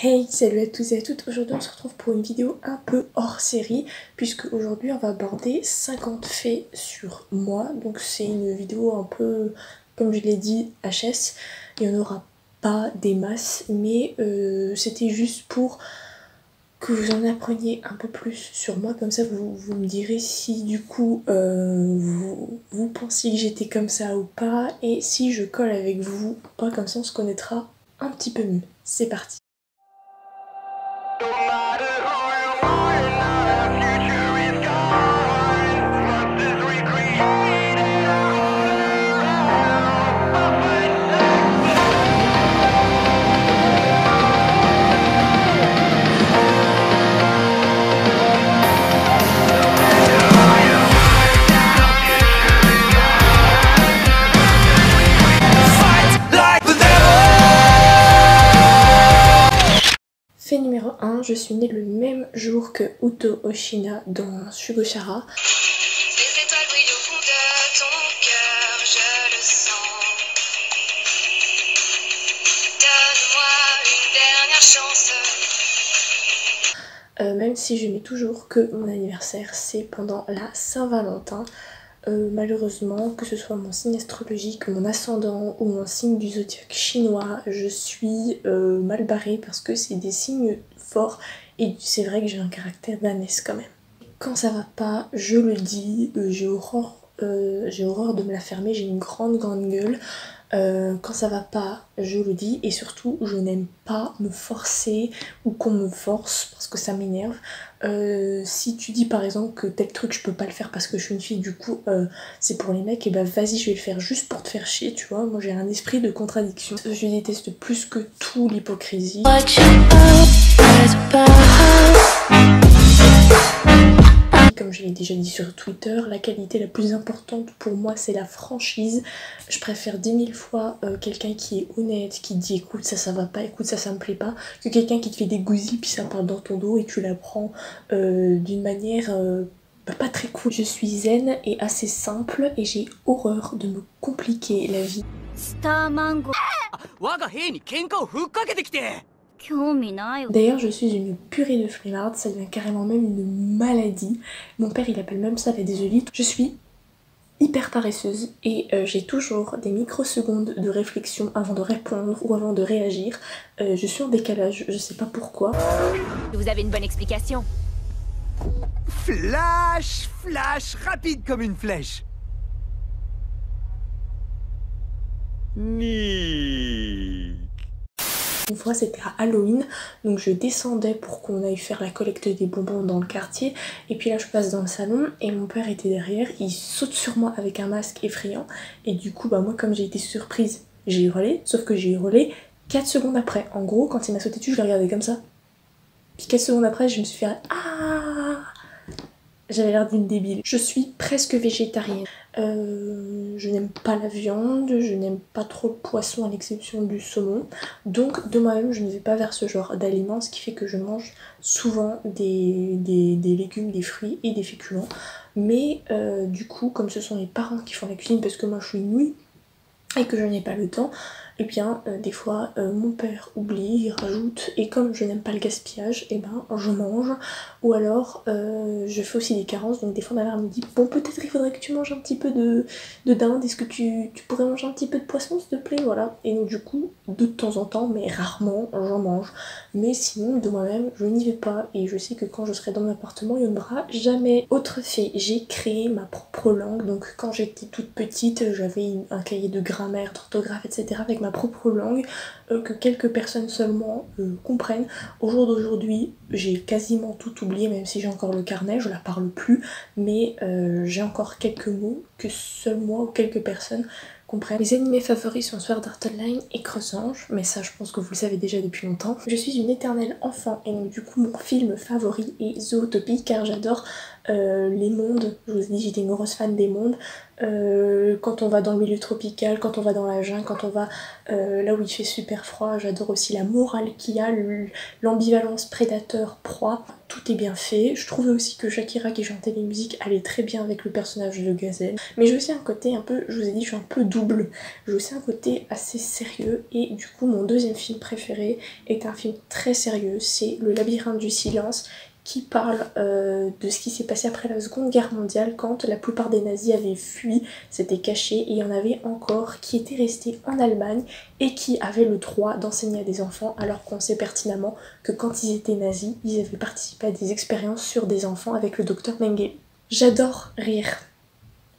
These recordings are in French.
Hey, salut à tous et à toutes, aujourd'hui on se retrouve pour une vidéo un peu hors série puisque aujourd'hui on va aborder 50 faits sur moi. Donc c'est une vidéo un peu, comme je l'ai dit, HS. Il n'y en aura pas des masses mais c'était juste pour que vous en appreniez un peu plus sur moi. Comme ça vous me direz si du coup vous pensiez que j'étais comme ça ou pas et si je colle avec vous ou pas, comme ça on se connaîtra un petit peu mieux. C'est parti. Fait numéro 1, je suis née le même jour que Uto Oshina dans Shugochara. Les étoiles brillent au fond de ton cœur, je le sens. Donne-moi une dernière chance. Même si je mets toujours que mon anniversaire, c'est pendant la Saint-Valentin. Malheureusement, que ce soit mon signe astrologique, mon ascendant ou mon signe du zodiaque chinois, je suis mal barrée parce que c'est des signes forts et c'est vrai que j'ai un caractère d'ânesse quand même. Quand ça va pas, je le dis, j'ai horreur de me la fermer, j'ai une grande gueule. Quand ça va pas, je le dis, et surtout je n'aime pas me forcer ou qu'on me force parce que ça m'énerve. Si tu dis par exemple que tel truc je peux pas le faire parce que je suis une fille, du coup c'est pour les mecs, et bah vas-y, je vais le faire juste pour te faire chier, tu vois. Moi j'ai un esprit de contradiction. Je déteste plus que tout l'hypocrisie. Comme je l'ai déjà dit sur Twitter, la qualité la plus importante pour moi c'est la franchise. Je préfère 10 000 fois quelqu'un qui est honnête, qui dit écoute ça va pas, écoute ça me plaît pas, que quelqu'un qui te fait des gousilles puis ça part dans ton dos et tu la prends d'une manière pas très cool. Je suis zen et assez simple et j'ai horreur de me compliquer la vie. D'ailleurs, je suis une purée de flemmarde, ça devient carrément même une maladie. Mon père, il appelle même ça la désolite. Je suis hyper paresseuse et j'ai toujours des microsecondes de réflexion avant de répondre ou avant de réagir. Je suis en décalage, je sais pas pourquoi. Vous avez une bonne explication? Flash, flash, rapide comme une flèche. Nick. Une fois c'était à Halloween, donc je descendais pour qu'on aille faire la collecte des bonbons dans le quartier, et puis là je passe dans le salon et mon père était derrière, il saute sur moi avec un masque effrayant, et du coup bah moi comme j'ai été surprise, j'ai hurlé, sauf que j'ai hurlé 4 secondes après. En gros quand il m'a sauté dessus je l'ai regardé comme ça, puis 4 secondes après je me suis fait ah, j'avais l'air d'une débile. Je suis presque végétarienne. Je n'aime pas la viande, je n'aime pas trop le poisson à l'exception du saumon. Donc de moi-même je ne vais pas vers ce genre d'aliments, ce qui fait que je mange souvent des légumes, des fruits et des féculents. Mais du coup comme ce sont les parents qui font la cuisine parce que moi je suis nulle et que je n'ai pas le temps, et bien des fois mon père oublie, il rajoute, et comme je n'aime pas le gaspillage, et ben je mange, ou alors je fais aussi des carences, donc des fois ma mère me dit bon peut-être il faudrait que tu manges un petit peu de dinde, est-ce que tu pourrais manger un petit peu de poisson s'il te plaît, voilà. Et donc du coup de temps en temps, mais rarement, j'en mange, mais sinon de moi-même je n'y vais pas, et je sais que quand je serai dans mon appartement il n'y en aura jamais. Autre fait, j'ai créé ma propre langue, donc quand j'étais toute petite j'avais un cahier de grammaire, d'orthographe, etc. avec ma propre langue que quelques personnes seulement comprennent. Au jour d'aujourd'hui, j'ai quasiment tout oublié, même si j'ai encore le carnet, je la parle plus, mais j'ai encore quelques mots que seul moi ou quelques personnes comprennent. Mes animés favoris sont Sword Art Online et Cross-Ange, mais ça je pense que vous le savez déjà depuis longtemps. Je suis une éternelle enfant et donc du coup mon film favori est Zootopie, car j'adore les mondes, je vous ai dit j'étais une grosse fan des mondes. Quand on va dans le milieu tropical, quand on va dans la jungle, quand on va là où il fait super froid, j'adore aussi la morale qu'il y a, l'ambivalence prédateur-proie, tout est bien fait. Je trouvais aussi que Shakira qui chantait les musiques allait très bien avec le personnage de Gazelle. Mais j'ai aussi un côté un peu, je vous ai dit je suis un peu double, j'ai aussi un côté assez sérieux et du coup mon deuxième film préféré est un film très sérieux, c'est Le Labyrinthe du Silence, qui parle de ce qui s'est passé après la Seconde Guerre mondiale quand la plupart des nazis avaient fui, s'étaient cachés et il y en avait encore qui étaient restés en Allemagne et qui avaient le droit d'enseigner à des enfants alors qu'on sait pertinemment que quand ils étaient nazis, ils avaient participé à des expériences sur des enfants avec le docteur Mengele. J'adore rire.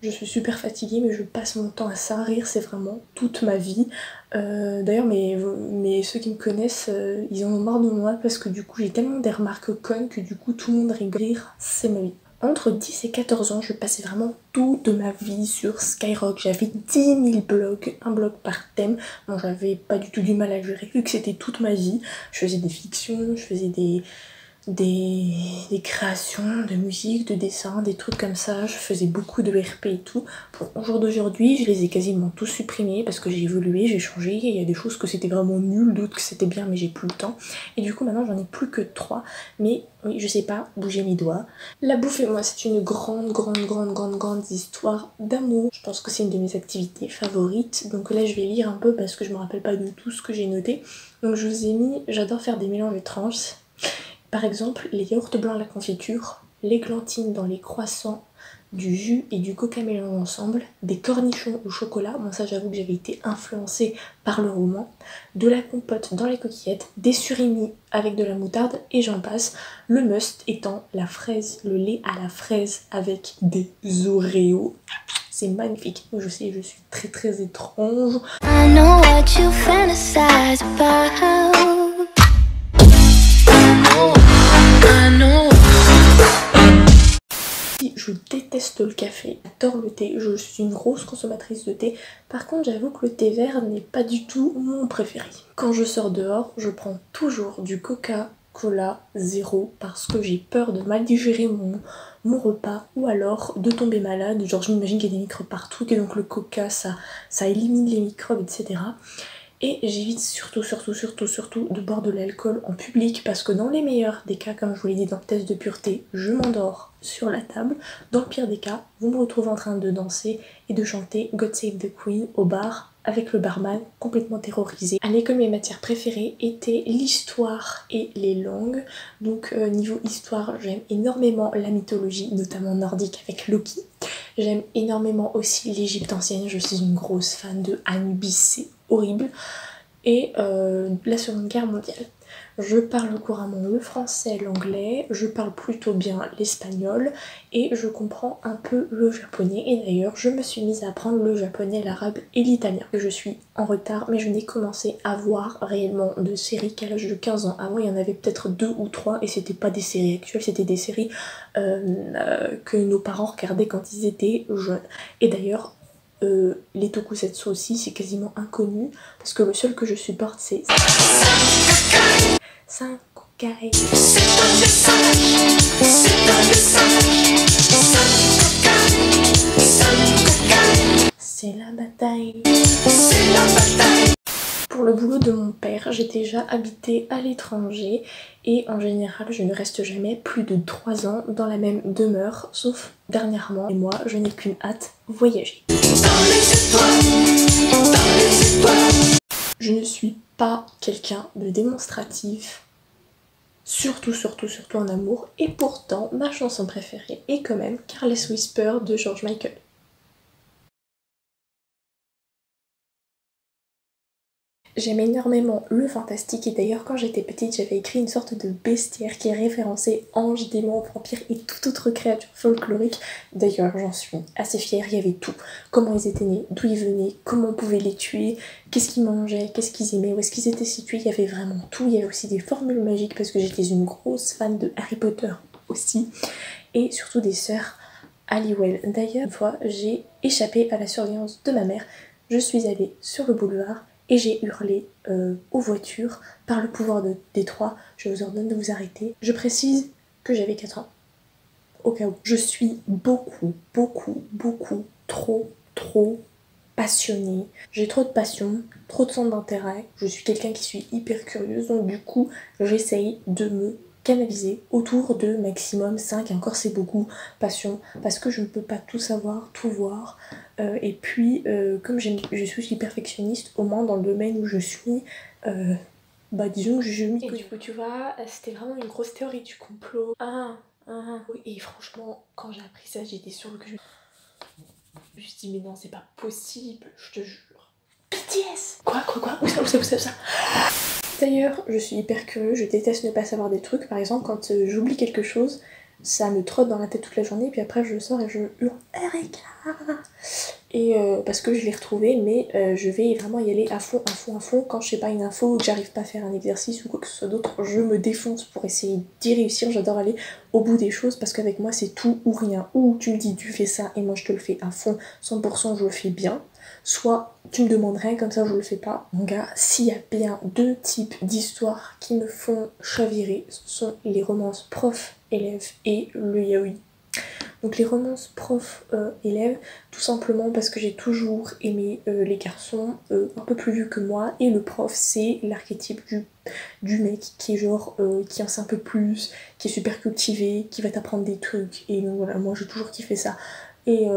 Je suis super fatiguée mais je passe mon temps à ça, rire c'est vraiment toute ma vie. D'ailleurs mais ceux qui me connaissent, ils en ont marre de moi parce que du coup j'ai tellement des remarques connes que du coup tout le monde rigole. Rire c'est ma vie. Entre 10 et 14 ans, je passais vraiment toute ma vie sur Skyrock. J'avais 10 000 blogs, un blog par thème. Bon, j'avais pas du tout du mal à gérer vu que c'était toute ma vie. Je faisais des fictions, je faisais des créations de musique, de dessins, des trucs comme ça. Je faisais beaucoup de RP et tout. Bon, au jour d'aujourd'hui, je les ai quasiment tous supprimés parce que j'ai évolué, j'ai changé. Il y a des choses que c'était vraiment nul, d'autres que c'était bien mais j'ai plus le temps. Et du coup maintenant j'en ai plus que 3. Mais oui, je sais pas bouger mes doigts. La bouffe et moi c'est une grande histoire d'amour. Je pense que c'est une de mes activités favorites. Donc là je vais lire un peu parce que je me rappelle pas de tout ce que j'ai noté. Donc je vous ai mis, j'adore faire des mélanges étranges. Par exemple, les yaourts blancs à la confiture, l'églantine dans les croissants, du jus et du coca mélangés ensemble, des cornichons au chocolat, bon ça j'avoue que j'avais été influencée par le roman, de la compote dans les coquillettes, des surimi avec de la moutarde et j'en passe, le must étant la fraise, le lait à la fraise avec des Oreos. C'est magnifique. Je sais, je suis très étrange. I know what you fantasize about. Je déteste le café, j'adore le thé, je suis une grosse consommatrice de thé. Par contre, j'avoue que le thé vert n'est pas du tout mon préféré. Quand je sors dehors, je prends toujours du Coca-Cola zéro parce que j'ai peur de mal digérer mon repas ou alors de tomber malade. Genre, je m'imagine qu'il y a des microbes partout et donc le coca, ça élimine les microbes, etc. Et j'évite surtout de boire de l'alcool en public parce que dans les meilleurs des cas, comme je vous l'ai dit dans le test de pureté, je m'endors sur la table. Dans le pire des cas, vous me retrouvez en train de danser et de chanter God Save the Queen au bar avec le barman complètement terrorisé. À l'école, mes matières préférées étaient l'histoire et les langues. Donc niveau histoire, j'aime énormément la mythologie, notamment nordique avec Loki. J'aime énormément aussi l'Égypte ancienne, je suis une grosse fan de Anubis, c'est horrible. Et la Seconde Guerre mondiale. Je parle couramment le français, l'anglais, je parle plutôt bien l'espagnol et je comprends un peu le japonais. Et d'ailleurs, je me suis mise à apprendre le japonais, l'arabe et l'italien. Je suis en retard, mais je n'ai commencé à voir réellement de séries qu'à l'âge de 15 ans. Avant, il y en avait peut-être 2 ou 3 et c'était pas des séries actuelles, c'était des séries que nos parents regardaient quand ils étaient jeunes. Et d'ailleurs, les tokusatsu aussi, c'est quasiment inconnu parce que le seul que je supporte c'est Sankokai. C'est la bataille. Pour le boulot de mon père, j'ai déjà habité à l'étranger et en général je ne reste jamais plus de 3 ans dans la même demeure, sauf dernièrement. Et moi, je n'ai qu'une hâte, voyager. Je ne suis pas quelqu'un de démonstratif, surtout en amour, et pourtant ma chanson préférée est quand même Careless Whisper de George Michael. J'aime énormément le fantastique et d'ailleurs quand j'étais petite j'avais écrit une sorte de bestiaire qui référençait anges, démons, vampires et toute autre créature folklorique. D'ailleurs j'en suis assez fière, il y avait tout. Comment ils étaient nés, d'où ils venaient, comment on pouvait les tuer, qu'est-ce qu'ils mangeaient, qu'est-ce qu'ils aimaient, où est-ce qu'ils étaient situés, il y avait vraiment tout. Il y avait aussi des formules magiques parce que j'étais une grosse fan de Harry Potter aussi. Et surtout des sœurs Halliwell. D'ailleurs une fois j'ai échappé à la surveillance de ma mère, je suis allée sur le boulevard et j'ai hurlé aux voitures par le pouvoir des trois, je vous ordonne de vous arrêter. Je précise que j'avais 4 ans. au cas où. Je suis beaucoup trop passionnée. J'ai trop de passion, trop de centre d'intérêt. Je suis quelqu'un qui suis hyper curieuse, donc du coup j'essaye de me canaliser autour de maximum 5, encore c'est beaucoup, passion, parce que je ne peux pas tout savoir, tout voir. Et puis comme je suis aussi perfectionniste, au moins dans le domaine où je suis, disons que je m'y connais. Et du coup tu vois, c'était vraiment une grosse théorie du complot. Oui, et franchement quand j'ai appris ça j'étais sur le cul. Je me suis dit mais non c'est pas possible, je te jure. BTS. Quoi Où ça D'ailleurs, je suis hyper curieuse, je déteste ne pas savoir des trucs. Par exemple, quand j'oublie quelque chose, ça me trotte dans la tête toute la journée, puis après je sors et je hurle Eureka. Et parce que je l'ai retrouvé, mais je vais vraiment y aller à fond. Quand je sais pas une info ou que j'arrive pas à faire un exercice ou quoi que ce soit d'autre, je me défonce pour essayer d'y réussir. J'adore aller au bout des choses parce qu'avec moi c'est tout ou rien. Ou tu me dis tu fais ça et moi je te le fais à fond, 100% je le fais bien. Soit tu me demandes rien, comme ça je le fais pas. Mon gars, s'il y a bien 2 types d'histoires qui me font chavirer, ce sont les romances prof-élève et le yaoi. Donc les romances prof-élève, tout simplement parce que j'ai toujours aimé les garçons un peu plus vieux que moi, et le prof c'est l'archétype du mec qui est genre, qui en sait un peu plus, qui est super cultivé, qui va t'apprendre des trucs, et donc voilà, moi j'ai toujours kiffé ça. Et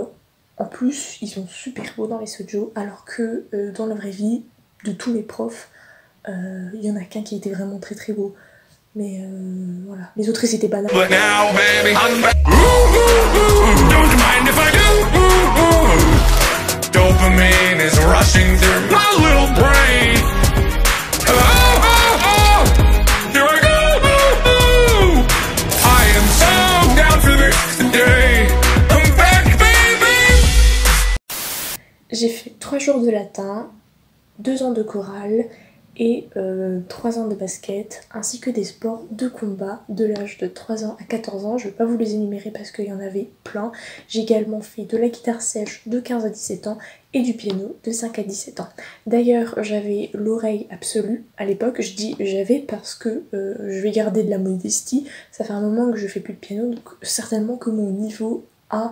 en plus, ils sont super beaux dans les shoujo, alors que dans la vraie vie, de tous mes profs, il y en a qu'un qui était vraiment très beau. Mais voilà, les autres ils étaient banals. But now, baby, I'm back. Don't you mind if I do? Dopamine is rushing through my little brain. Here I go. I am so down for this today. I'm back, baby. J'ai fait 3 jours de latin, 2 ans de chorale et 3 ans de basket, ainsi que des sports de combat de l'âge de 3 ans à 14 ans. Je ne vais pas vous les énumérer parce qu'il y en avait plein. J'ai également fait de la guitare sèche de 15 à 17 ans et du piano de 5 à 17 ans. D'ailleurs, j'avais l'oreille absolue à l'époque. Je dis j'avais parce que je vais garder de la modestie. Ça fait un moment que je fais plus de piano, donc certainement que mon niveau a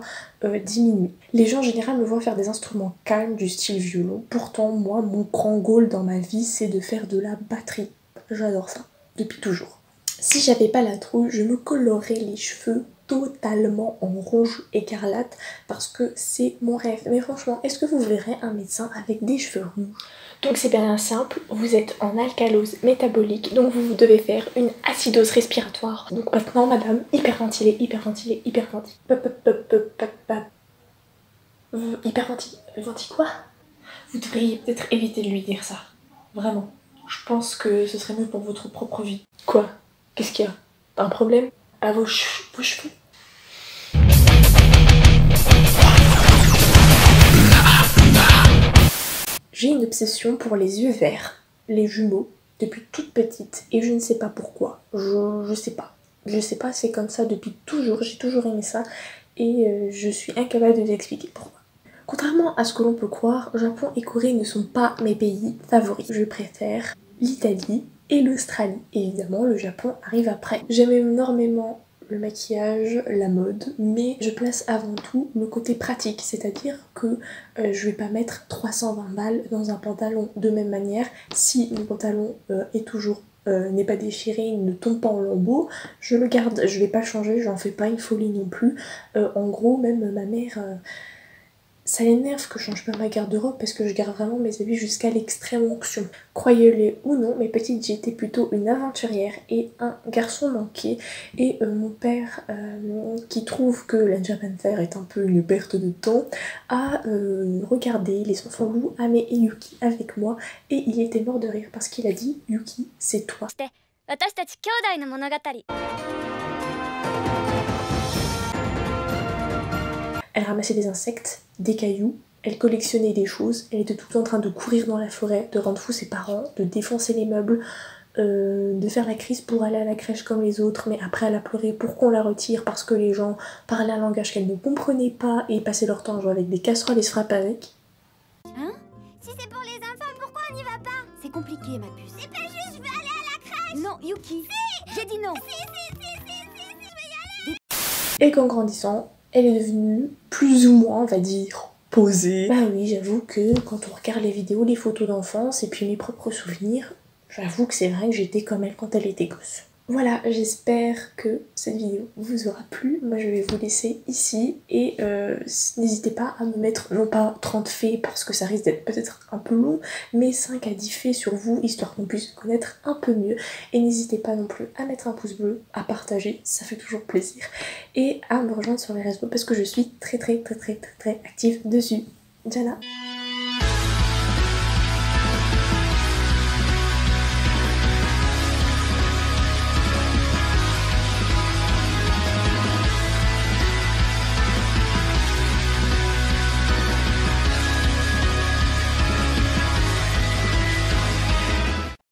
diminué. Les gens en général me voient faire des instruments calmes du style violon. Pourtant, moi, mon grand goal dans ma vie, c'est de faire de la batterie. J'adore ça, depuis toujours. Si j'avais pas la trouille, je me colorerais les cheveux totalement en rouge écarlate parce que c'est mon rêve. Mais franchement, est-ce que vous verrez un médecin avec des cheveux rouges? Donc c'est bien simple, vous êtes en alcalose métabolique, donc vous devez faire une acidose respiratoire. Donc maintenant, madame, hyperventilez. Hyperventilez quoi? Vous devriez peut-être éviter de lui dire ça. Vraiment. Je pense que ce serait mieux pour votre propre vie. Quoi? Qu'est-ce qu'il y a? T'as un problème? À vos cheveux? J'ai une obsession pour les yeux verts, les jumeaux, depuis toute petite, et je ne sais pas pourquoi. Je sais pas, c'est comme ça depuis toujours, j'ai toujours aimé ça, et je suis incapable de vous expliquer pourquoi. Contrairement à ce que l'on peut croire, Japon et Corée ne sont pas mes pays favoris. Je préfère l'Italie et l'Australie. Évidemment, le Japon arrive après. J'aime énormément le maquillage, la mode, mais je place avant tout le côté pratique, c'est-à-dire que je vais pas mettre 320 balles dans un pantalon de même manière. Si mon pantalon est toujours n'est pas déchiré, il ne tombe pas en lambeaux, je le garde, je vais pas changer, j'en fais pas une folie non plus. En gros, même ma mère, ça l'énerve que je change pas ma garde-robe parce que je garde vraiment mes habits jusqu'à l'extrême onction. Croyez-le ou non, mais petite, j'étais plutôt une aventurière et un garçon manqué. Et mon père, qui trouve que la Japan Fair est un peu une perte de temps, a regardé Les Enfants Loups, Ame et Yuki avec moi, et il était mort de rire parce qu'il a dit « Yuki, c'est toi ». Elle ramassait des insectes, des cailloux, elle collectionnait des choses, elle était tout le temps en train de courir dans la forêt, de rendre fou ses parents, de défoncer les meubles, de faire la crise pour aller à la crèche comme les autres, mais après elle a pleuré pour qu'on la retire parce que les gens parlaient un langage qu'elle ne comprenait pas et passaient leur temps à jouer avec des casseroles et se frapper avec. Hein? Si c'est pour les enfants, pourquoi on n'y va pas? C'est compliqué, ma puce. C'est pas juste, je veux aller à la crèche. Non, Yuki. Si. J'ai dit non. Si, je vais y aller. et qu'en grandissant, elle est devenue plus ou moins, on va dire, posée. Bah oui, j'avoue que quand on regarde les vidéos, les photos d'enfance et puis mes propres souvenirs, j'avoue que c'est vrai que j'étais comme elle quand elle était gosse. Voilà, j'espère que cette vidéo vous aura plu. Moi je vais vous laisser ici et n'hésitez pas à me mettre, non pas 30 faits parce que ça risque d'être peut-être un peu long, mais 5 à 10 faits sur vous, histoire qu'on puisse connaître un peu mieux. Et n'hésitez pas non plus à mettre un pouce bleu, à partager, ça fait toujours plaisir, et à me rejoindre sur les réseaux parce que je suis très active dessus. Diana.